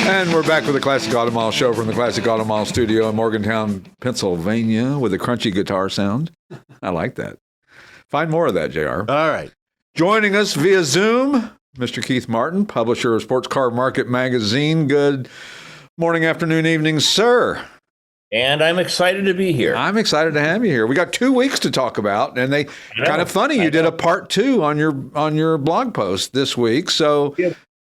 And we're back with the Classic Automall Show from the Classic Automall Studio in Morgantown, Pennsylvania, with a crunchy guitar sound. I like that. Find more of that, JR. All right. Joining us via Zoom, Mr. Keith Martin, publisher of Sports Car Market Magazine. Good morning, afternoon, evening, sir. And I'm excited to be here. I'm excited to have you here. We got 2 weeks to talk about, and they kind of funny. You did a part 2 on your blog post this week. So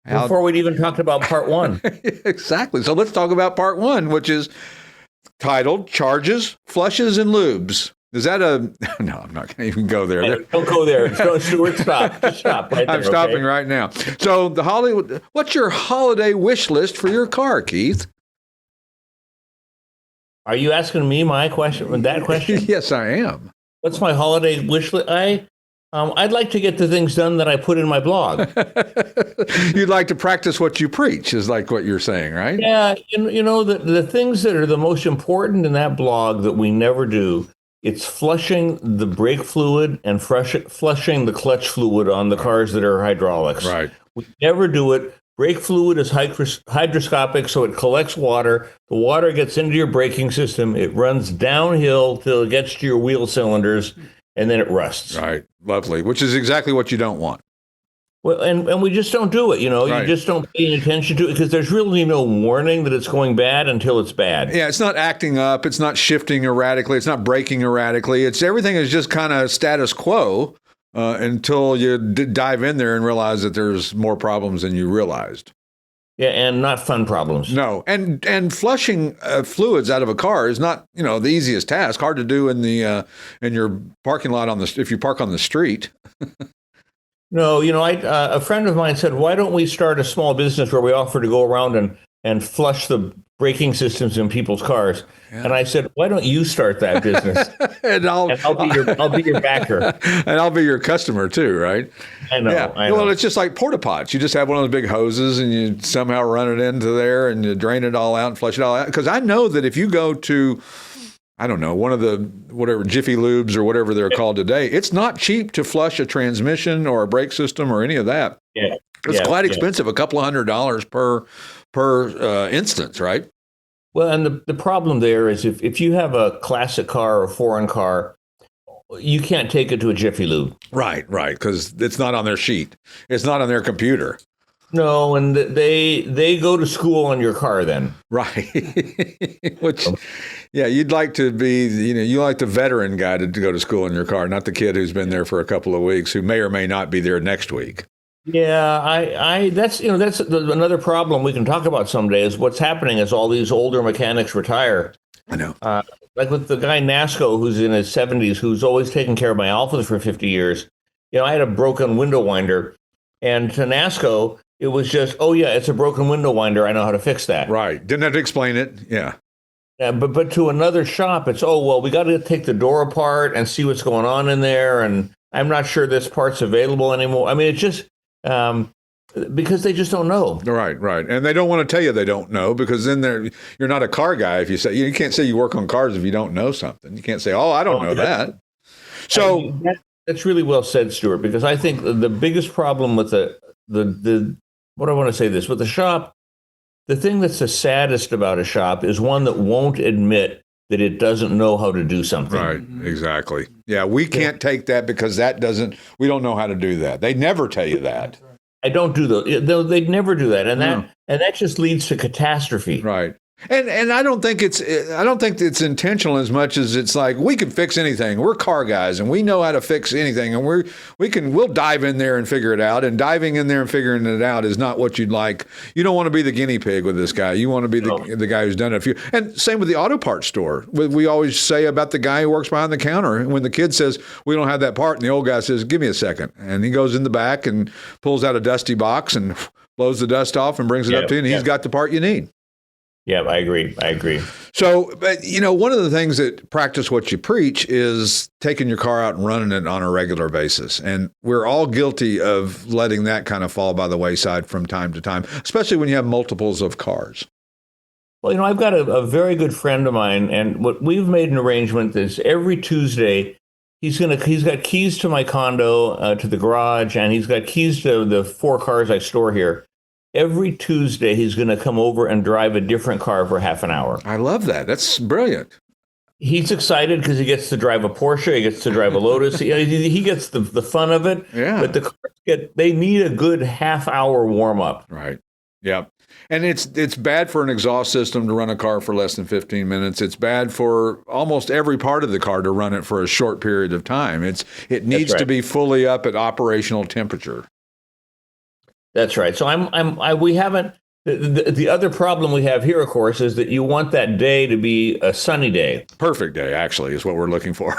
before we'd even talked about part 1. Exactly. So let's talk about part 1, which is titled Charges, Flushes, and Lubes. Is that a... No, I'm not going to even go there. Don't go there. Stewart, stop. Just stop right there. I'm stopping right now. So what's your holiday wish list for your car, Keith? Are you asking me my question? That question? Yes, I am. What's my holiday wish list? I'd like to get the things done that I put in my blog. You'd like to practice what you preach, is like what you're saying, right? Yeah. You know, the things that are the most important in that blog that we never do, it's flushing the brake fluid and flushing the clutch fluid on the cars that are hydraulics. Right. We never do it. Brake fluid is hydroscopic, so it collects water. The water gets into your braking system. It runs downhill till it gets to your wheel cylinders, and then it rusts. Right. Lovely. Which is exactly what you don't want. Well, and we just don't do it. You know, Right. You just don't pay any attention to it because there's really no warning that it's going bad until it's bad. Yeah, it's not acting up. It's not shifting erratically. It's not braking erratically. Everything is just kind of status quo. Until you dive in there and realize that there's more problems than you realized. Yeah, and not fun problems. No, and flushing fluids out of a car is not the easiest task. Hard to do in your parking lot if you park on the street. No, a friend of mine said, "Why don't we start a small business where we offer to go around and flush the braking systems in people's cars?" Yeah. And I said, "Why don't you start that business?" and I'll be your backer, and I'll be your customer too, right? I know. Yeah. I know. Well, it's just like porta pots. You just have one of those big hoses, and you somehow run it into there, and you drain it all out and flush it all out. Because I know that if you go to, I don't know, one of the whatever Jiffy Lubes or whatever they're called today, it's not cheap to flush a transmission or a brake system or any of that. Yeah. It's quite expensive, a couple of $100 per instance, right? Well, and the problem there is if you have a classic car or a foreign car, you can't take it to a Jiffy Lube. Right, because it's not on their sheet. It's not on their computer. No, and they go to school on your car then. Right. Which, yeah, you'd like to be, you like the veteran guy to go to school in your car, not the kid who's been there for a couple of weeks who may or may not be there next week. Yeah, that's another problem we can talk about someday is what's happening as all these older mechanics retire. I know. Like with the guy Nasco, who's in his 70s, who's always taken care of my Alphas for 50 years. I had a broken window winder, and to Nasco, it was just, oh yeah, it's a broken window winder. I know how to fix that. Right. Didn't have to explain it. Yeah. Yeah, but to another shop, it's, oh, well, we got to take the door apart and see what's going on in there, and I'm not sure this part's available anymore. I mean, it's just because they just don't know. Right. And they don't want to tell you they don't know because then you're not a car guy if you say, you can't say you work on cars if you don't know something. You can't say, oh, I don't know that. So that's really well said, Stewart, because I think the biggest problem with the what I want to say this, with the shop, the thing that's the saddest about a shop is one that won't admit that it doesn't know how to do something. Right, exactly. Yeah, we can't take that because we don't know how to do that. They never tell you that. I don't do they'd never do that. And that just leads to catastrophe. Right. And I don't think it's intentional as much as it's like we can fix anything. We're car guys and we know how to fix anything, and we'll dive in there and figure it out. And diving in there and figuring it out is not what you'd like. You don't want to be the guinea pig with this guy. You want to be the guy who's done it. And same with the auto parts store. We always say about the guy who works behind the counter. When the kid says we don't have that part, and the old guy says, "Give me a second," and he goes in the back and pulls out a dusty box and blows the dust off and brings it up to you, and he's got the part you need. Yeah, I agree. So, but one of the things that practice what you preach is taking your car out and running it on a regular basis. And we're all guilty of letting that kind of fall by the wayside from time to time, especially when you have multiples of cars. Well, I've got a very good friend of mine, and what we've made an arrangement is every Tuesday he's got keys to my condo, to the garage, and he's got keys to the 4 cars I store here. every Tuesday he's going to come over and drive a different car for half an hour. I love that. That's brilliant. He's excited because he gets to drive a Porsche, he gets to drive a Lotus. He gets the fun of it. Yeah. But the cars they need a good half-hour warm-up. Right. Yeah. And it's bad for an exhaust system to run a car for less than 15 minutes. It's bad for almost every part of the car to run it for a short period of time. It needs to be fully up at operational temperature. That's right. So we haven't. The other problem we have here, of course, is that you want that day to be a sunny day. Perfect day, actually, is what we're looking for.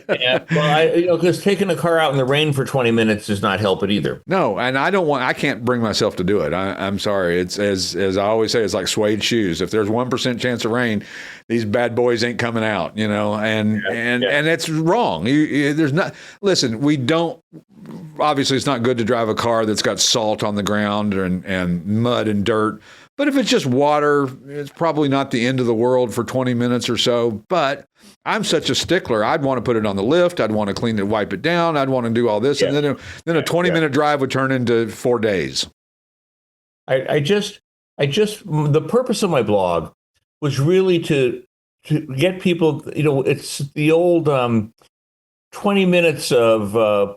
Yeah, well, because taking a car out in the rain for 20 minutes does not help it either. No, and I can't bring myself to do it. I'm sorry. It's as I always say, it's like suede shoes. If there's 1% chance of rain, these bad boys ain't coming out, and it's wrong. There's not. Listen, we don't. Obviously, it's not good to drive a car that's got salt on the ground and mud and dirt. But if it's just water, it's probably not the end of the world for 20 minutes or so. But I'm such a stickler. I'd want to put it on the lift. I'd want to clean it, wipe it down. I'd want to do all this. Yeah. And then a 20-minute drive would turn into 4 days. I just the purpose of my blog was really to get people, it's the old 20 minutes of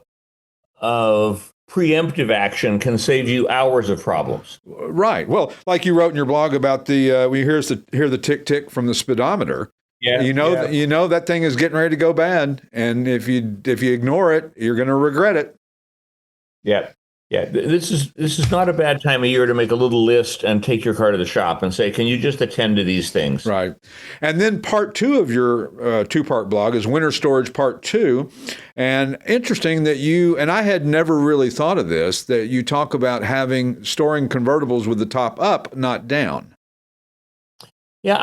preemptive action can save you hours of problems. Right. Well, like you wrote in your blog about we hear the tick tick from the speedometer. Yeah. You know that thing is getting ready to go bad, and if you ignore it, you're going to regret it. Yeah. Yeah, this is not a bad time of year to make a little list and take your car to the shop and say, can you just attend to these things? Right. And then part 2 of your two-part blog is Winter Storage Part 2. And interesting that and I had never really thought of this, that you talk about storing convertibles with the top up, not down. Yeah,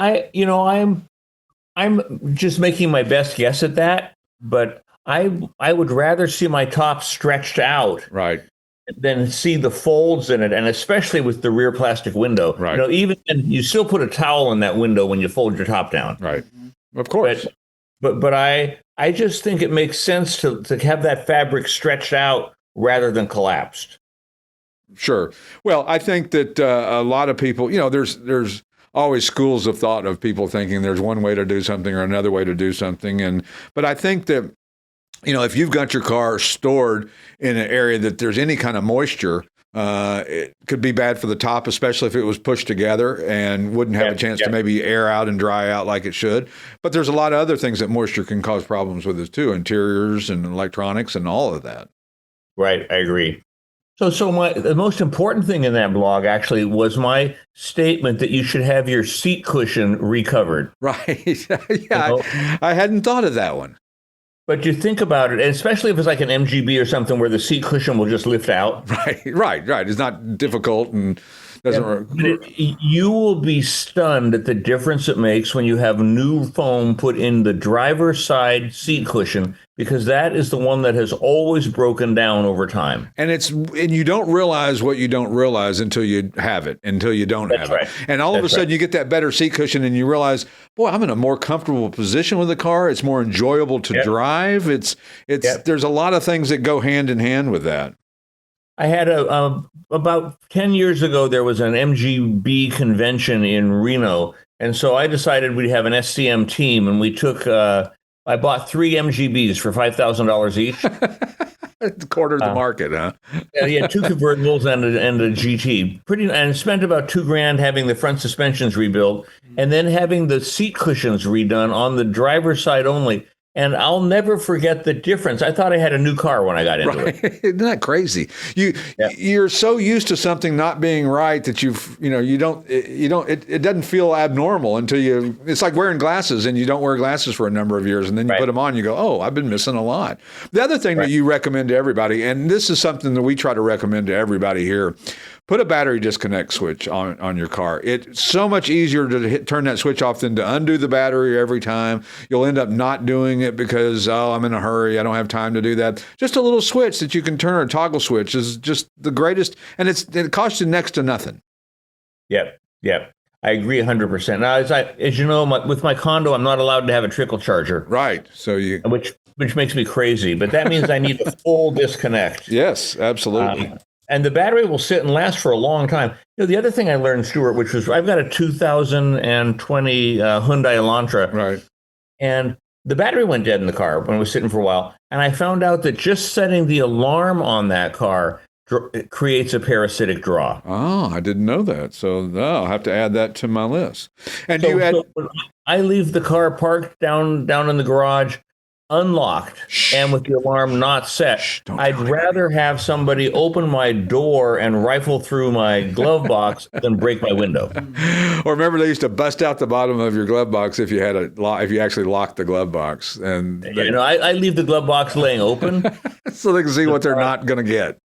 I'm just making my best guess at that, but I would rather see my top stretched out. Right. Then see the folds in it, and especially with the rear plastic window. Right. Even you still put a towel in that window when you fold your top down. Right. Of course. But I just think it makes sense to have that fabric stretched out rather than collapsed. Sure. Well, I think that a lot of people, there's always schools of thought of people thinking there's one way to do something or another way to do something, but I think that if you've got your car stored in an area that there's any kind of moisture, it could be bad for the top, especially if it was pushed together and wouldn't have a chance to maybe air out and dry out like it should. But there's a lot of other things that moisture can cause problems with it too, interiors and electronics and all of that. Right, I agree. So the most important thing in that blog actually was my statement that you should have your seat cushion recovered. Right. Yeah, I hadn't thought of that one. But you think about it, especially if it's like an MGB or something where the seat cushion will just lift out. Right. It's not difficult and doesn't work. You will be stunned at the difference it makes when you have new foam put in the driver's side seat cushion, because that is the one that has always broken down over time. And you don't realize what you don't realize until you have it, until you don't have it. And all of a sudden you get that better seat cushion and you realize, boy, I'm in a more comfortable position with the car. It's more enjoyable to drive. There's a lot of things that go hand in hand with that. I had about 10 years ago, there was an MGB convention in Reno. And so I decided we'd have an SCM team, and we took, I bought 3 MGBs for $5,000 each. A quarter of the market, huh? Yeah, 2 convertibles and a GT. And spent about $2,000 having the front suspensions rebuilt, and then having the seat cushions redone on the driver's side only. And I'll never forget the difference. I thought I had a new car when I got into it. Isn't that crazy? You're so used to something not being right that it doesn't feel abnormal until it's like wearing glasses and you don't wear glasses for a number of years, and then you put them on and you go, oh, I've been missing a lot. The other thing that you recommend to everybody, and this is something that we try to recommend to everybody here, put a battery disconnect switch on your car. It's so much easier to turn that switch off than to undo the battery every time. You'll end up not doing it because, I'm in a hurry. I don't have time to do that. Just a little switch that you can turn, a toggle switch, is just the greatest. And it costs you next to nothing. Yep. I agree 100%. Now, as you know, with my condo, I'm not allowed to have a trickle charger. Right. So which makes me crazy. But that means I need a full disconnect. Yes, absolutely. And the battery will sit and last for a long time. The other thing I learned, Stewart, which was I've got a 2020 Hyundai Elantra. Right. And the battery went dead in the car when I was sitting for a while. And I found out that just setting the alarm on that car it creates a parasitic draw. Oh, I didn't know that. So I'll have to add that to my list. And I leave the car parked down in the garage, unlocked, and with the alarm not set. I'd rather have somebody open my door and rifle through my glove box than break my window. Or remember, they used to bust out the bottom of your glove box if you had if you actually locked the glove box. And I leave the glove box laying open so they can see what they're not going to get.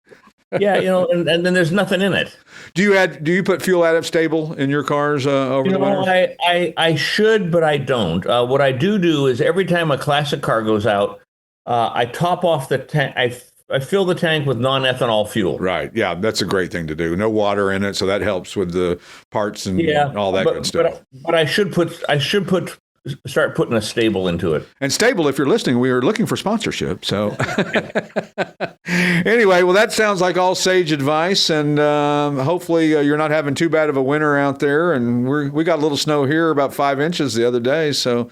Yeah, and then there's nothing in it. Do you put fuel out of Stabil in your cars over the winter? I should, but I don't. What I do is every time a classic car goes out, I top off the tank. I fill the tank with non-ethanol fuel. Right. Yeah, that's a great thing to do. No water in it, so that helps with the parts and all that good stuff. But I should start putting a Stabil into it. And Stabil, if you're listening, we are looking for sponsorship. So anyway, well, that sounds like all sage advice, and hopefully you're not having too bad of a winter out there. And we got a little snow here, about 5 inches the other day. So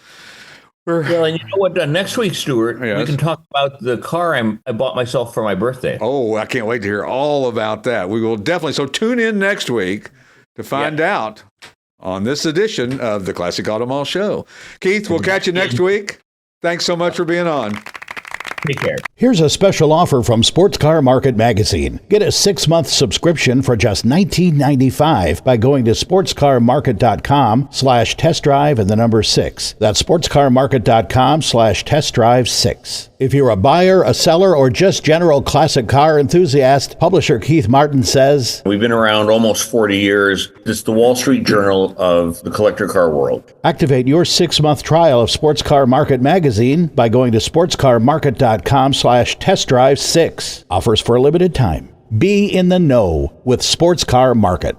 well, and you know what? Next week, Stewart, we can talk about the car I bought myself for my birthday. Oh, I can't wait to hear all about that. We will definitely. So tune in next week to find out on this edition of the Classic Auto Mall Show. Keith, we'll catch you next week. Thanks so much for being on. Take care. Here's a special offer from Sports Car Market Magazine. Get a 6-month subscription for just $19.95 by going to sportscarmarket.com/test drive and the number 6. That's sportscarmarket.com/test drive 6. If you're a buyer, a seller, or just general classic car enthusiast, publisher Keith Martin says, we've been around almost 40 years. It's the Wall Street Journal of the collector car world. Activate your 6-month trial of Sports Car Market Magazine by going to sportscarmarket.com/test drive 6. Offers for a limited time. Be in the know with Sports Car Market.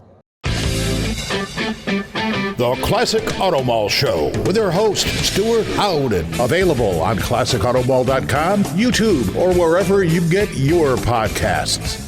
The Classic Auto Mall Show with their host, Stewart Howden. Available on classicautomall.com, YouTube, or wherever you get your podcasts.